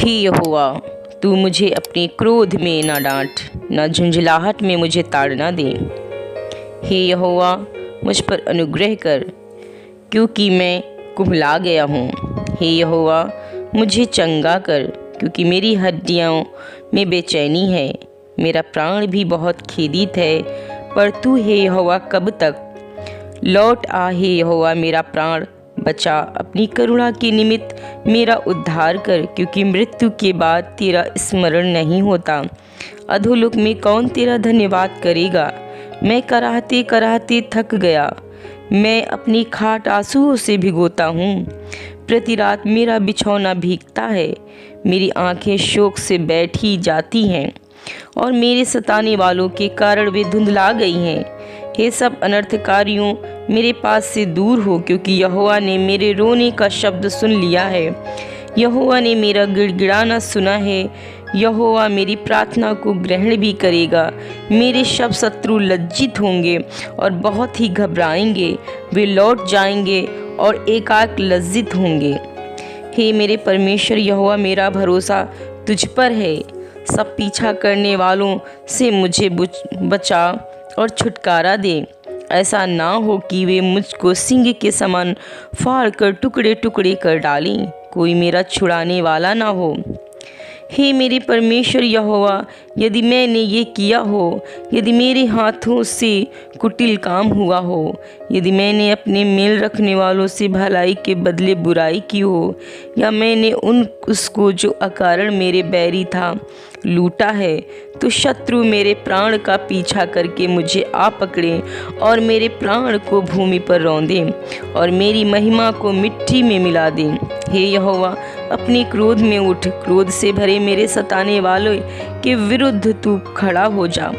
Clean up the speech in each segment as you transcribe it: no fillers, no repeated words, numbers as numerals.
हे यहोवा, तू मुझे अपने क्रोध में न डांट, न झुंझलाहट में मुझे ताड़ न दे। हे यहोवा, मुझ पर अनुग्रह कर, क्योंकि मैं कुम्हला गया हूँ। हे यहोवा, मुझे चंगा कर, क्योंकि मेरी हड्डियों में बेचैनी है। मेरा प्राण भी बहुत खेदित है, पर तू हे यहोवा कब तक? लौट आ हे यहोवा, मेरा प्राण बचा। अपनी करुणा के निमित्त मेरा उद्धार कर, क्योंकि मृत्यु के बाद तेरा स्मरण नहीं होता। अधोलोक में कौन तेरा धन्यवाद करेगा? मैं कराहते कराहते थक गया। मैं अपनी खाट आंसुओं से भिगोता हूँ। प्रति रात मेरा बिछौना भीगता है। मेरी आंखें शोक से बैठी जाती हैं, और मेरे सताने वालों के कारण वे धुंधला गई हैं। हे सब अनर्थकारियों, मेरे पास से दूर हो, क्योंकि यहोवा ने मेरे रोने का शब्द सुन लिया है। यहोवा ने मेरा गिड़गिड़ाना सुना है। यहोवा मेरी प्रार्थना को ग्रहण भी करेगा। मेरे सब शत्रु लज्जित होंगे और बहुत ही घबराएंगे। वे लौट जाएंगे और एकाएक लज्जित होंगे। हे मेरे परमेश्वर यहोवा, मेरा भरोसा तुझ पर है। सब पीछा करने वालों से मुझे बचा और छुटकारा दे। ऐसा ना हो कि वे मुझको सिंह के समान फाड़ कर टुकड़े टुकड़े कर डालें। कोई मेरा छुड़ाने वाला ना हो। हे मेरे परमेश्वर यहोवा, यदि मैंने ये किया हो, यदि मेरे हाथों से कुटिल काम हुआ हो, यदि मैंने अपने मेल रखने वालों से भलाई के बदले बुराई की हो, या मैंने उसको जो अकारण मेरे बैरी था लूटा है, तो शत्रु मेरे प्राण का पीछा करके मुझे आ पकड़ें और मेरे प्राण को भूमि पर रौंदें और मेरी महिमा को मिट्टी में मिला दें। हे यहोवा, अपने क्रोध में उठ। क्रोध से भरे मेरे सताने वालों के विरुद्ध तू खड़ा हो जा।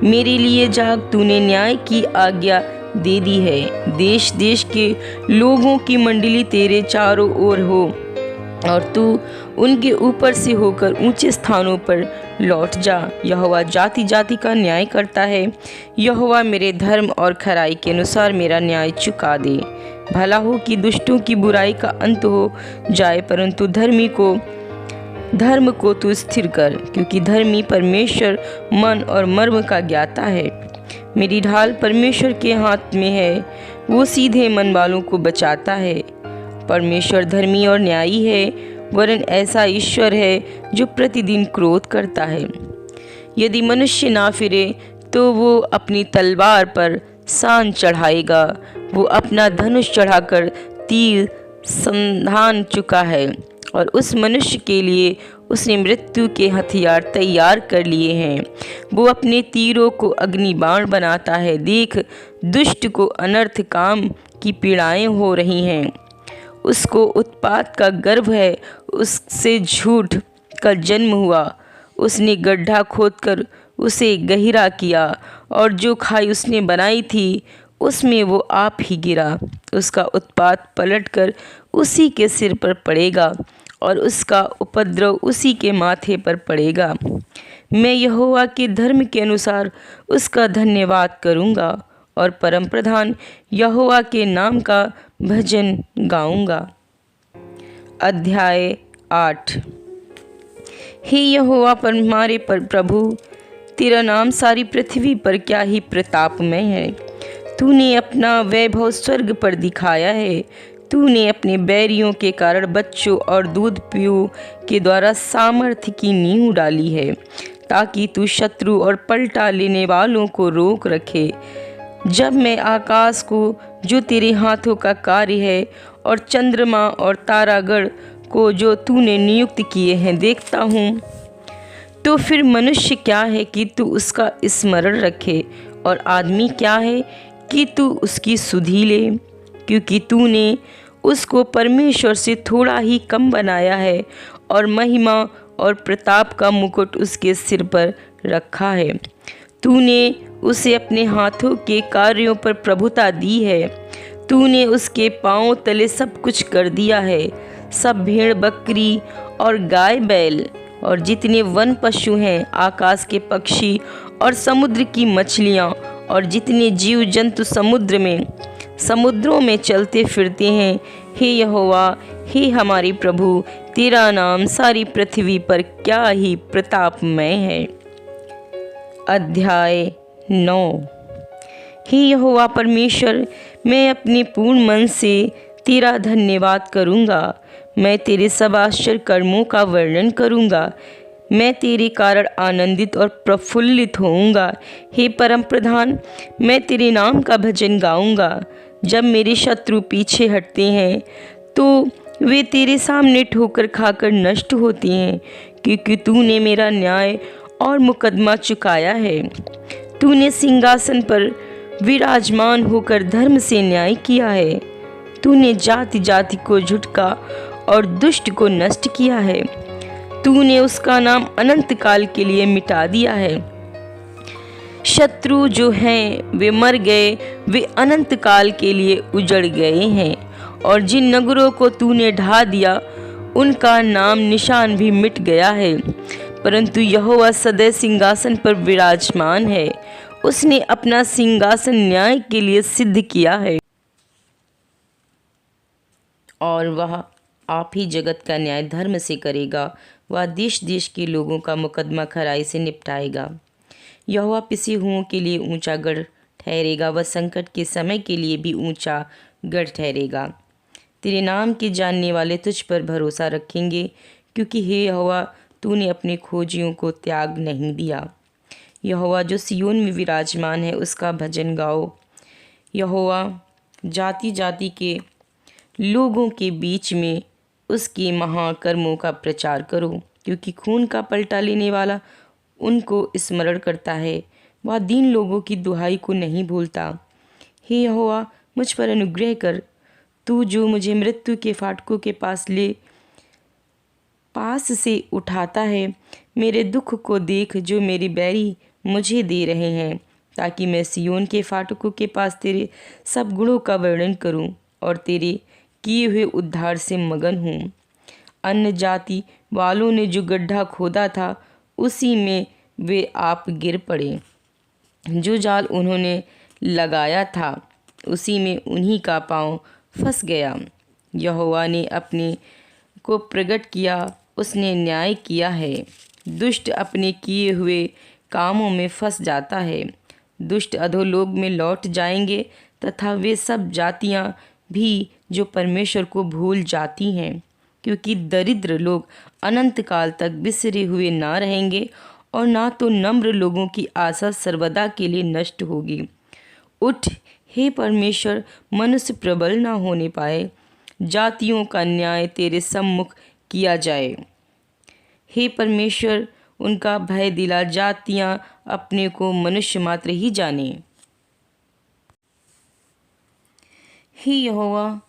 मेरे लिए जाग, तूने न्याय की आज्ञा दे दी है। देश देश के लोगों की मंडली तेरे चारों ओर हो, और तू उनके ऊपर से होकर ऊंचे स्थानों पर लौट जा। यहोवा जाति जाति का न्याय करता है। यहोवा मेरे धर्म और खराई के अनुसार मेरा न्याय चुका दे। भला हो कि दुष्टों की बुराई का अंत हो जाए, परंतु धर्म को तू स्थिर कर, क्योंकि धर्मी परमेश्वर मन और मर्म का ज्ञाता है। मेरी ढाल परमेश्वर के हाथ में है, वो सीधे मन वालों को बचाता है। परमेश्वर धर्मी और न्यायी है, वरन ऐसा ईश्वर है जो प्रतिदिन क्रोध करता है। यदि मनुष्य ना फिरे तो वो अपनी तलवार पर सान चढ़ाएगा। वो अपना धनुष चढ़ाकर तीर संधान चुका है, और उस मनुष्य के लिए उसने मृत्यु के हथियार तैयार कर लिए हैं। वो अपने तीरों को अग्निबाण बनाता है। देख, दुष्ट को अनर्थ काम की पीड़ाएं हो रही हैं। उसको उत्पात का गर्भ है, उससे झूठ का जन्म हुआ। उसने गड्ढा खोदकर उसे गहरा किया, और जो खाई उसने बनाई थी उसमें वो आप ही गिरा। उसका उत्पात पलटकर उसी के सिर पर पड़ेगा, और उसका उपद्रव उसी के माथे पर पड़ेगा। मैं यहोवा के धर्म के अनुसार उसका धन्यवाद करूँगा, और परम प्रधान यहोवा के नाम का भजन गाऊंगा। अध्याय 8। हे यहोवा हमारे प्रभु, तेरा नाम सारी पृथ्वी पर क्या ही प्रतापमय है। तूने अपना वैभव स्वर्ग पर दिखाया है। तूने अपने बैरियों के कारण बच्चों और दूध पीऊ के द्वारा सामर्थ्य की नींव डाली है, ताकि तू शत्रु और पलटा लेने वालों को रोक रखे। जब मैं आकाश को, जो तेरे हाथों का कार्य है, और चंद्रमा और तारागण को, जो तूने नियुक्त किए हैं, देखता हूँ, तो फिर मनुष्य क्या है कि तू उसका स्मरण रखे, और आदमी क्या है कि तू उसकी सुधि ले। क्योंकि तूने उसको परमेश्वर से थोड़ा ही कम बनाया है, और महिमा और प्रताप का मुकुट उसके सिर पर रखा है। तूने उसे अपने हाथों के कार्यों पर प्रभुता दी है। तूने उसके पांव तले सब कुछ कर दिया है। सब भेड़ बकरी और गाय बैल और जितने वन पशु हैं, आकाश के पक्षी और समुद्र की मछलियाँ और जितने जीव जंतु समुद्र में, समुद्रों में चलते फिरते हैं। हे यहोवा, हे हमारे प्रभु, तेरा नाम सारी पृथ्वी पर क्या ही प्रतापमय है। अध्याय 9। हे यहोवा परमेश्वर, मैं अपने पूर्ण मन से तेरा धन्यवाद करूँगा। मैं तेरे सब आश्चर्य कर्मों का वर्णन करूँगा। मैं तेरे कारण आनंदित और प्रफुल्लित होऊंगा। हे परम प्रधान, मैं तेरे नाम का भजन गाऊंगा। जब मेरे शत्रु पीछे हटते हैं तो वे तेरे सामने ठोकर खाकर नष्ट होते हैं, क्योंकि तूने मेरा न्याय और मुकदमा चुकाया है। तूने सिंहासन पर विराजमान होकर धर्म से न्याय किया है। तूने जाति जाति को झुटका और दुष्ट को नष्ट किया है। तूने उसका नाम अनंत काल के लिए मिटा दिया है। शत्रु जो हैं वे मर गए, वे अनंत काल के लिए उजड़ गए हैं। और जिन नगरों को तूने ढा दिया उनका नाम निशान भी मिट गया है। परंतु यहोवा सदैव सिंहासन पर विराजमान है। उसने अपना सिंहासन न्याय के लिए सिद्ध किया है और वह आप ही जगत का न्याय धर्म से करेगा। वह देश देश के लोगों का मुकदमा खराई से निपटाएगा। यहोवा पिसे हुओं के लिए ऊंचा गढ़ ठहरेगा। वह संकट के समय के लिए भी ऊंचा गढ़ ठहरेगा। तेरे नाम के जानने वाले तुझ पर भरोसा रखेंगे, क्योंकि हे यहोवा, तूने अपने खोजियों को त्याग नहीं दिया। यहोवा जो सियोन में विराजमान है, उसका भजन गाओ। यहोवा जाति जाति के लोगों के बीच में उसके महाकर्मों का प्रचार करो, क्योंकि खून का पलटा लेने वाला उनको स्मरण करता है। वह दीन लोगों की दुहाई को नहीं भूलता। हे यहोवा, मुझ पर अनुग्रह कर। तू जो मुझे मृत्यु के फाटकों के पास से उठाता है, मेरे दुख को देख जो मेरे बैरी मुझे दे रहे हैं, ताकि मैं सियोन के फाटकों के पास तेरे सब गुणों का वर्णन करूं और तेरे किए हुए उद्धार से मगन हूँ। अन्य जाति वालों ने जो गड्ढा खोदा था, उसी में वे आप गिर पड़े। जो जाल उन्होंने लगाया था, उसी में उन्हीं का पांव फंस गया। यहोवा ने अपने को प्रकट किया, उसने न्याय किया है। दुष्ट अपने किए हुए कामों में फंस जाता है। दुष्ट अधोलोक में लौट जाएंगे, तथा वे सब जातियां भी जो परमेश्वर को भूल जाती हैं, क्योंकि दरिद्र लोग अनंत काल तक बिसरे हुए ना रहेंगे, और ना तो नम्र लोगों की आशा सर्वदा के लिए नष्ट होगी। उठ हे परमेश्वर, मनुष्य प्रबल ना होने पाए। जातियों का न्याय तेरे सम्मुख किया जाए। हे परमेश्वर, उनका भय दिला। जातियां अपने को मनुष्य मात्र ही जाने। हे यहोवा,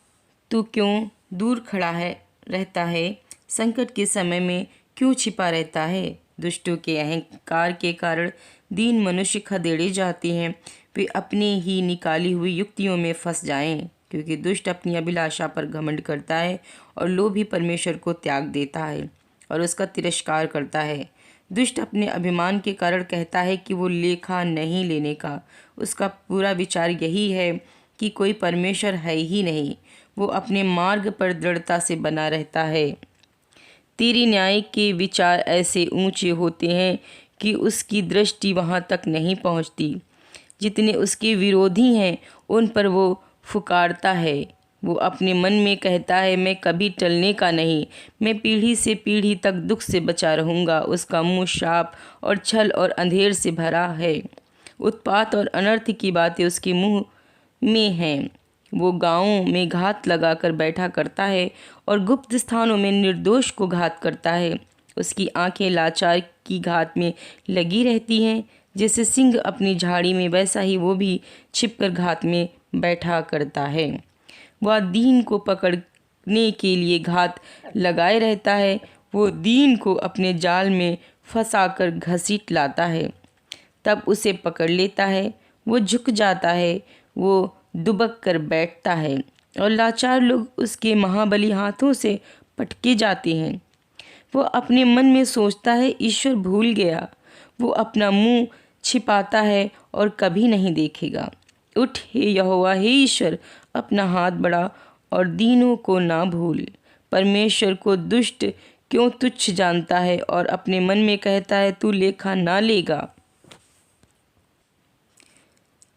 तू क्यों दूर खड़ा रहता है? संकट के समय में क्यों छिपा रहता है? दुष्टों के अहंकार के कारण दीन मनुष्य खदेड़े जाते हैं। वे अपने ही निकाली हुई युक्तियों में फंस जाएं, क्योंकि दुष्ट अपनी अभिलाषा पर घमंड करता है और लोभी परमेश्वर को त्याग देता है और उसका तिरस्कार करता है। दुष्ट अपने अभिमान के कारण कहता है कि वो लेखा नहीं लेने का। उसका पूरा विचार यही है कि कोई परमेश्वर है ही नहीं। वो अपने मार्ग पर दृढ़ता से बना रहता है। तेरी न्याय के विचार ऐसे ऊंचे होते हैं कि उसकी दृष्टि वहाँ तक नहीं पहुँचती। जितने उसके विरोधी हैं उन पर वो फुकारता है। वो अपने मन में कहता है, मैं कभी टलने का नहीं, मैं पीढ़ी से पीढ़ी तक दुख से बचा रहूँगा। उसका मुँह शाप और छल और अंधेर से भरा है। उत्पात और अनर्थ की बातें उसके मुँह में हैं। वो गाँवों में घात लगाकर बैठा करता है और गुप्त स्थानों में निर्दोष को घात करता है। उसकी आंखें लाचार की घात में लगी रहती हैं। जैसे सिंह अपनी झाड़ी में, वैसा ही वो भी छिपकर घात में बैठा करता है। वह दीन को पकड़ने के लिए घात लगाए रहता है। वो दीन को अपने जाल में फंसाकर घसीट लाता है, तब उसे पकड़ लेता है। वो झुक जाता है, वो दुबक कर बैठता है और लाचार लोग उसके महाबली हाथों से पटके जाते हैं। वो अपने मन में सोचता है, ईश्वर भूल गया। वो अपना मुंह छिपाता है और कभी नहीं देखेगा। उठ हे यहोवा, हे ईश्वर, अपना हाथ बढ़ा और दीनों को ना भूल। परमेश्वर को दुष्ट क्यों तुच्छ जानता है और अपने मन में कहता है तू लेखा ना लेगा।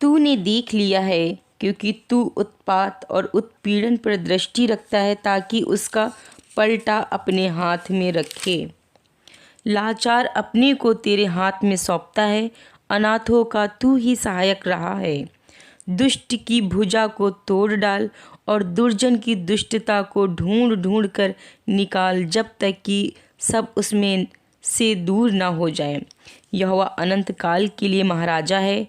तूने देख लिया है क्योंकि तू उत्पात और उत्पीड़न पर दृष्टि रखता है ताकि उसका पलटा अपने हाथ में रखे। लाचार अपने को तेरे हाथ में सौंपता है, अनाथों का तू ही सहायक रहा है। दुष्ट की भुजा को तोड़ डाल और दुर्जन की दुष्टता को ढूंढ ढूंढ कर निकाल, जब तक कि सब उसमें से दूर ना हो जाए। यहोवा अनंत काल के लिए महाराजा है,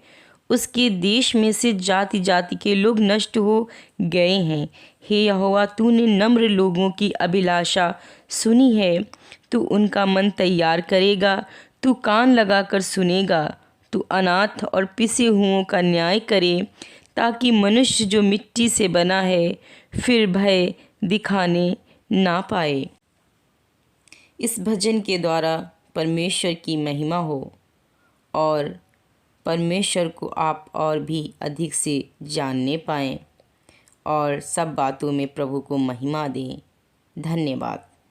उसके देश में से जाति जाति के लोग नष्ट हो गए हैं। हे यहोवा, तूने नम्र लोगों की अभिलाषा सुनी है, तू उनका मन तैयार करेगा, तू कान लगाकर सुनेगा, तू अनाथ और पिसे हुओं का न्याय करे, ताकि मनुष्य जो मिट्टी से बना है फिर भय दिखाने ना पाए। इस भजन के द्वारा परमेश्वर की महिमा हो और परमेश्वर को आप और भी अधिक से जानने पाएं और सब बातों में प्रभु को महिमा दें। धन्यवाद।